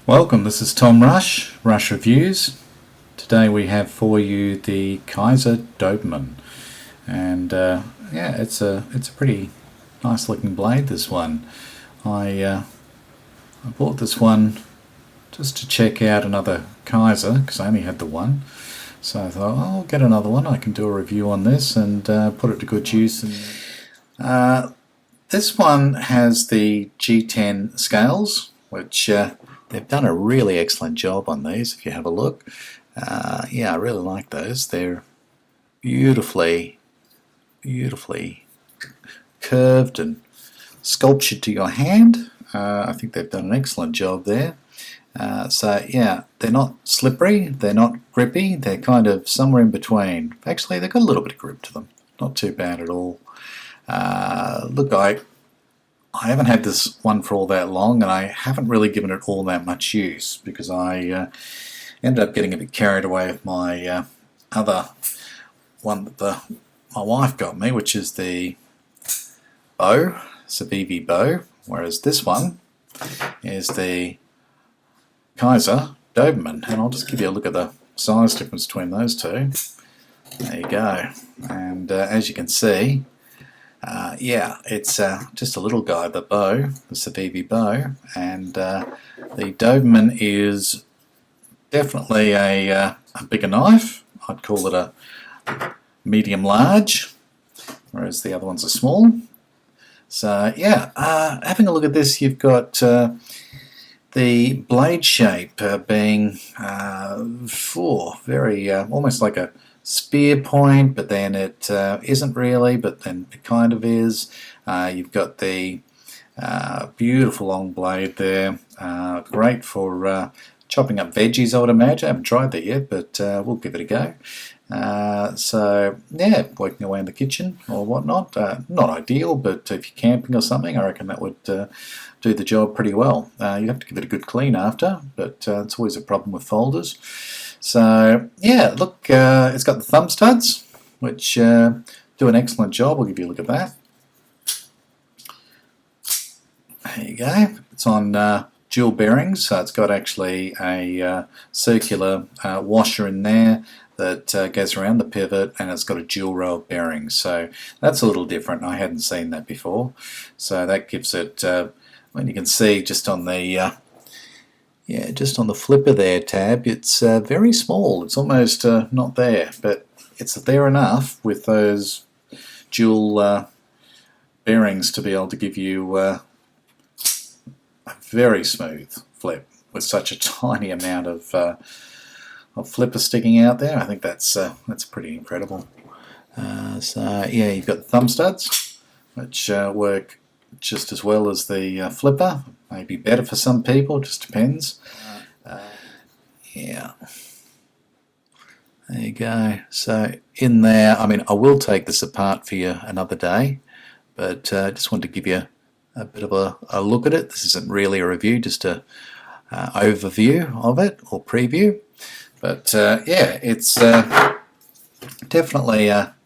Welcome, this is Tom Rush, Rush Reviews. Today we have for you the Kizer Doberman, and yeah, it's a pretty nice looking blade, this one. I bought this one just to check out another Kizer because I only had the one, so I thought, I'll get another one. I can do a review on this and put it to good use. This one has the G10 scales, which they've done a really excellent job on these. If you have a look, yeah, I really like those. They're beautifully curved and sculptured to your hand. I think they've done an excellent job there. So yeah, they're not slippery, they're not grippy, they're kind of somewhere in between. Actually, they've got a little bit of grip to them, not too bad at all. Look, I haven't had this one for all that long, and I haven't really given it all that much use because I ended up getting a bit carried away with my other one that my wife got me, which is the bow, Civivi bow, whereas this one is the Kizer Doberman, and I'll just give you a look at the size difference between those two. There you go, and as you can see, yeah, it's just a little guy, the bow, the Civivi bow, and the Doberman is definitely a bigger knife. I'd call it a medium-large, whereas the other ones are small. So yeah, having a look at this, you've got the blade shape being very almost like a spear point, but then it isn't really, but then it kind of is. You've got the beautiful long blade there, great for chopping up veggies, I would imagine. I haven't tried that yet, but we'll give it a go. So yeah, working away in the kitchen or whatnot, not ideal, but if you're camping or something, I reckon that would do the job pretty well. You have to give it a good clean after, but it's always a problem with folders. So yeah, look, it's got the thumb studs, which do an excellent job. I'll give you a look at that. There you go. It's on dual bearings, so it's got actually a circular washer in there that goes around the pivot, and it's got a dual row of bearings. So that's a little different. I hadn't seen that before. So that gives it, when you can see just on the yeah, just on the flipper there tab, it's very small. It's almost not there, but it's there enough with those dual bearings to be able to give you a very smooth flip with such a tiny amount of flipper sticking out there. I think that's pretty incredible. So yeah, you've got the thumb studs, which work just as well as the flipper. Maybe better for some people, just depends. Yeah, there you go. So in there, I mean, I will take this apart for you another day, but just wanted to give you a bit of a look at it. This isn't really a review, just a overview of it or preview. But yeah, it's definitely a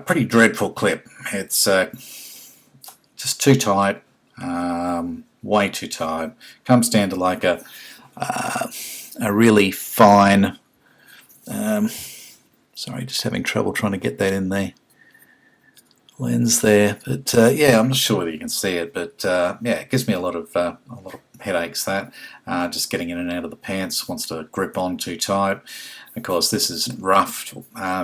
pretty dreadful clip. It's just too tight, way too tight. Comes down to like a really fine. Sorry, just having trouble trying to get that in the lens there. But yeah, I'm not sure whether you can see it, but yeah, it gives me a lot of headaches. That just getting in and out of the pants, wants to grip on too tight. Of course, this is rough,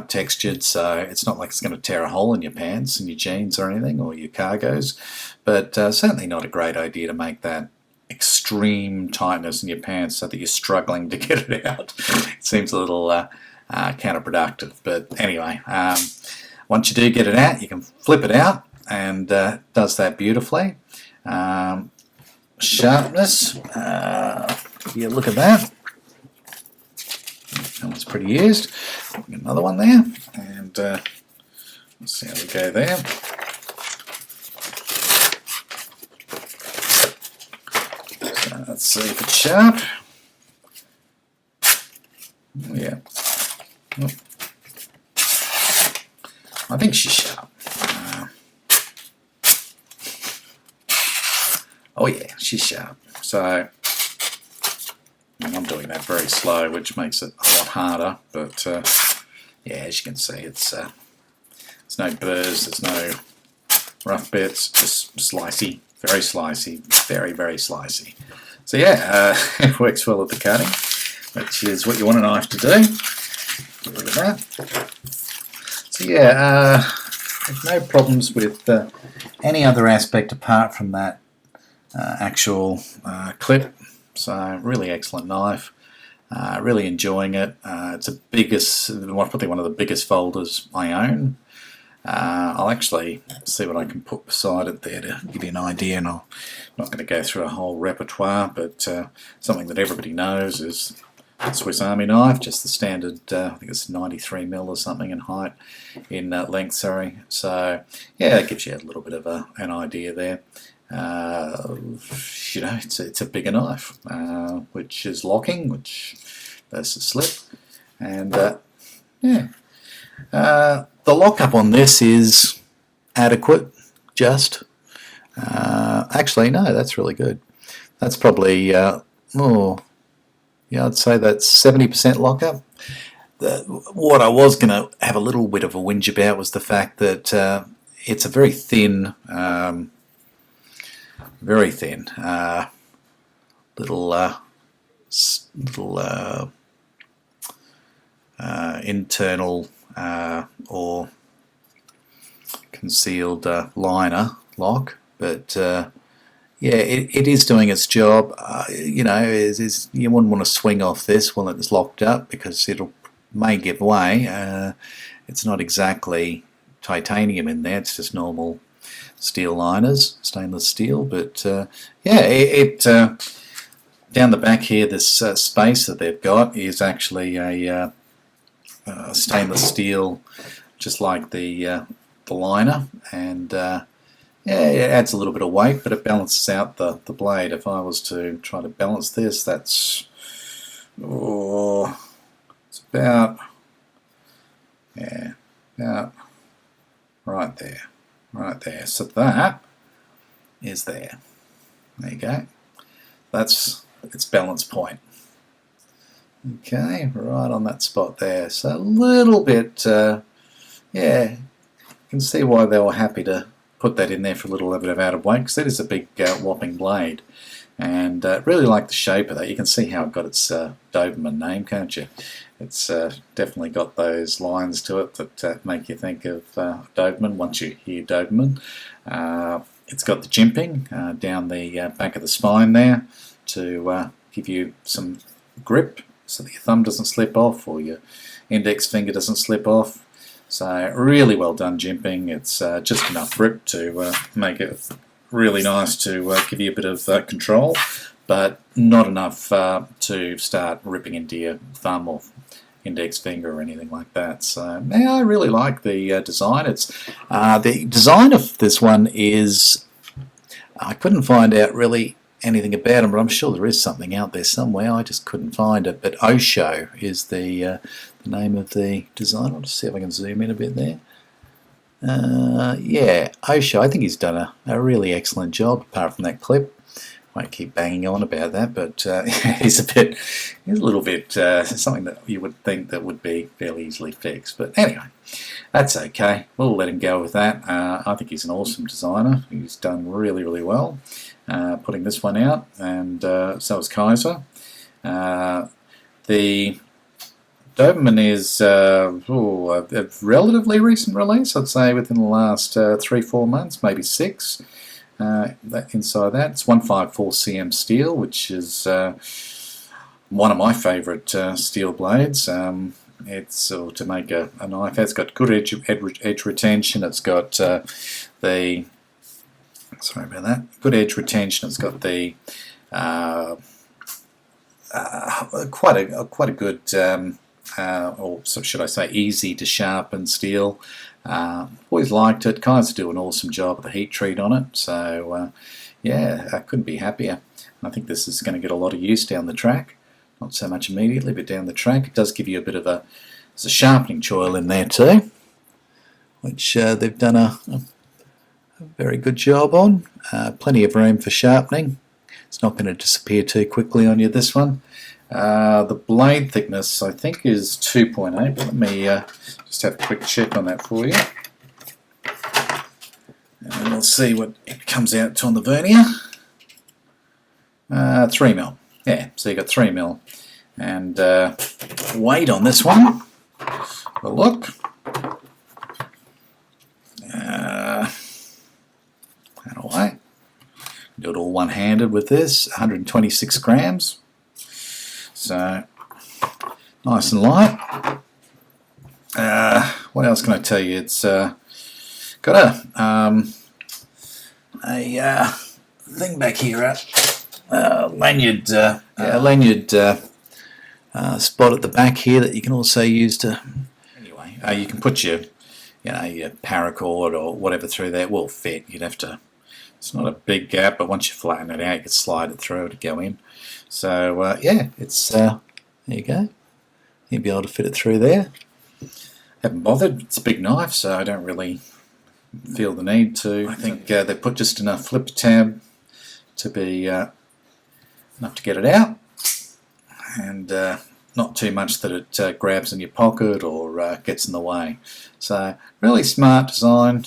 textured, so it's not like it's going to tear a hole in your pants and your jeans or anything, or your cargos, but certainly not a great idea to make that extreme tightness in your pants so that you're struggling to get it out. It seems a little counterproductive, but anyway, once you do get it out, you can flip it out, and does that beautifully. Sharpness, yeah, look at that. That one's pretty used. Another one there, and let's see how we go there. So let's see if it's sharp. Yeah. Oh. I think she's sharp. Oh yeah, she's sharp. So I'm doing that very slow, which makes it a lot harder. But yeah, as you can see, it's there's no burrs, there's no rough bits, just slicey, very slicey, very, very slicey. So yeah, it works well at the cutting, which is what you want a knife to do. Get rid of that. So yeah, no problems with any other aspect apart from that actual clip. So really excellent knife. Really enjoying it. It's probably one of the biggest folders I own. I'll actually see what I can put beside it there to give you an idea, and I'm not going to go through a whole repertoire, but something that everybody knows is the Swiss Army knife, just the standard, I think it's 93mm or something in height, in length, sorry. So yeah, it gives you a little bit of an idea there. You know, it's a bigger knife, which is locking, which versus slip, and yeah. The lockup on this is adequate, just. Actually, no, that's really good. That's probably, oh, yeah, I'd say that's 70% lockup. What I was going to have a little bit of a whinge about was the fact that it's a very thin, little internal or concealed liner lock, but yeah, it is doing its job. You know, you wouldn't want to swing off this while it's locked up because may give way. It's not exactly titanium in there; it's just normal steel liners, stainless steel. But yeah, down the back here, this space that they've got is actually a stainless steel, just like the liner, and yeah, it adds a little bit of weight, but it balances out the blade. If I was to try to balance this, it's about, yeah, about right there. So that is there. There you go. That's its balance point. Okay, right on that spot there. So a little bit, yeah, you can see why they were happy to put that in there for a little bit of out of weight, because that is a big whopping blade. And really like the shape of that. You can see how it got its Doberman name, can't you? It's definitely got those lines to it that make you think of Doberman once you hear Doberman. It's got the jimping down the back of the spine there to give you some grip so that your thumb doesn't slip off or your index finger doesn't slip off. So really well done jimping. It's just enough grip to make it really nice to give you a bit of control, but not enough to start ripping into your thumb or index finger or anything like that. So yeah, I really like the design. It's the design of this one is, I couldn't find out really anything about them, but I'm sure there is something out there somewhere. I just couldn't find it. But Osho is the name of the design. I'll just see if I can zoom in a bit there. Yeah, Osho, I think he's done a really excellent job, apart from that clip. Won't keep banging on about that, but he's a little bit something that you would think that would be fairly easily fixed. But anyway, that's okay. We'll let him go with that. I think he's an awesome designer. He's done really, really well putting this one out, and so is Kizer. The Doberman is a relatively recent release, I'd say within the last 3-4 months, maybe 6. Inside that, it's 154 cm steel, which is one of my favourite steel blades. It's to make a knife. It's got good edge retention. It's got the good edge retention. It's got the quite a good, or so should I say, easy to sharpen steel. Always liked it. Kizer do an awesome job of the heat treat on it. So yeah, I couldn't be happier. I think this is going to get a lot of use down the track. Not so much immediately, but down the track. It does give you a bit of there's a sharpening choil in there too, which they've done a very good job on. Plenty of room for sharpening. It's not going to disappear too quickly on you, this one. The blade thickness, I think, is 2.8, but let me just have a quick check on that for you. And we'll see what it comes out to on the vernier. 3mm. Yeah, so you got 3mm. And weight on this one. Well, look. How do I do it all one-handed with this? 126 grams. So nice and light. What else can I tell you? It's got a thing back here, lanyard, lanyard spot at the back here that you can also use to. Anyway, you can put your, your paracord or whatever through there. It will fit. You'd have to. It's not a big gap, but once you flatten it out, you can slide it through to go in. So yeah, it's there you go. You'll be able to fit it through there. Haven't bothered. It's a big knife, so I don't really feel the need to. I think they put just enough flip tab to be enough to get it out, and not too much that it grabs in your pocket or gets in the way. So really smart design.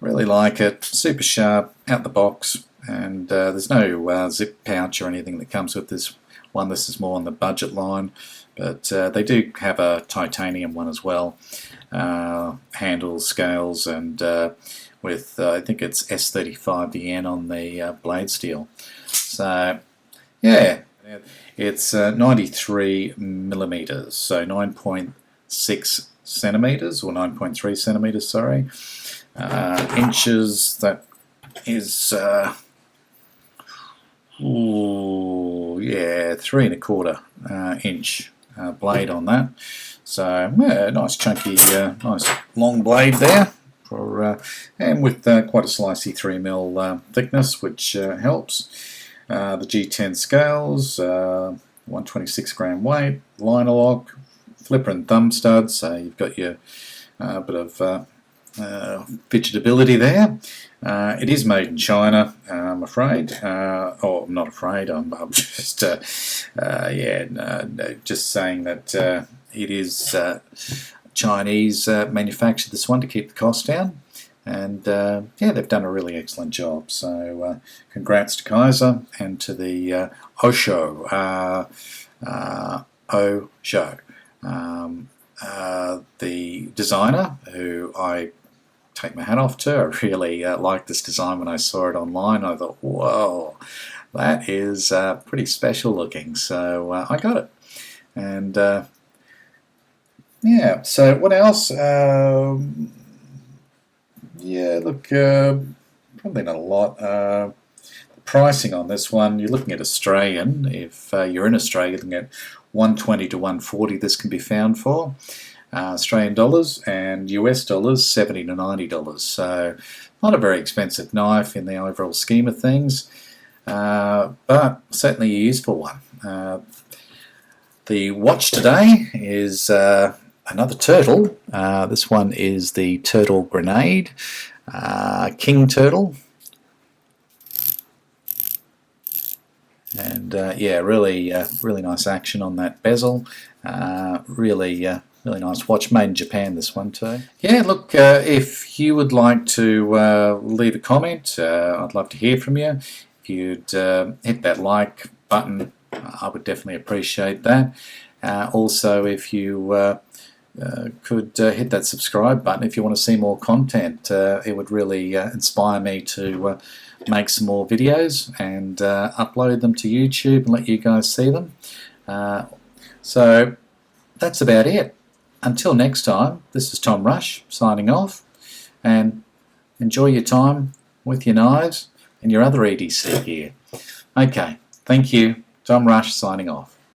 Really like it. Super sharp, out the box, and there's no zip pouch or anything that comes with this one. This is more on the budget line, but they do have a titanium one as well. Handles, scales, and with I think it's S35 the N on the blade steel. So yeah, it's 93 millimeters, so 9.6 centimeters or 9.3 centimeters. Sorry. Inches, that is yeah, 3¼ inch blade on that. So yeah, nice chunky, nice long blade there, for and with quite a slicey 3mm thickness, which helps. The G10 scales, 126 gram weight, liner lock, flipper and thumb studs. So you've got your bit of fidgetability there. It is made in China, I'm afraid. Oh, I'm not afraid. I'm just just saying that it is Chinese manufactured, this one, to keep the cost down. And yeah, they've done a really excellent job. So congrats to Kizer and to the Osho. The designer, who I take my hat off to. I really liked this design when I saw it online. I thought, whoa, that is pretty special looking. So I got it. And yeah, so what else? Yeah, look, probably not a lot. The pricing on this one, you're looking at Australian. If you're in Australia, you're looking at 120 to 140 this can be found for. Australian dollars, and US dollars, $70 to $90. So not a very expensive knife in the overall scheme of things, but certainly a useful one. The watch today is another turtle. This one is the Turtle Grenade, King Turtle. And yeah, really nice action on that bezel. Really nice watch, made in Japan, this one too. Yeah, look, if you would like to leave a comment, I'd love to hear from you. If you'd hit that like button, I would definitely appreciate that. Also, if you could hit that subscribe button if you want to see more content. It would really inspire me to make some more videos and upload them to YouTube and let you guys see them. So that's about it. Until next time, this is Tom Rush signing off, and enjoy your time with your knives and your other EDC gear. Okay, thank you. Tom Rush signing off.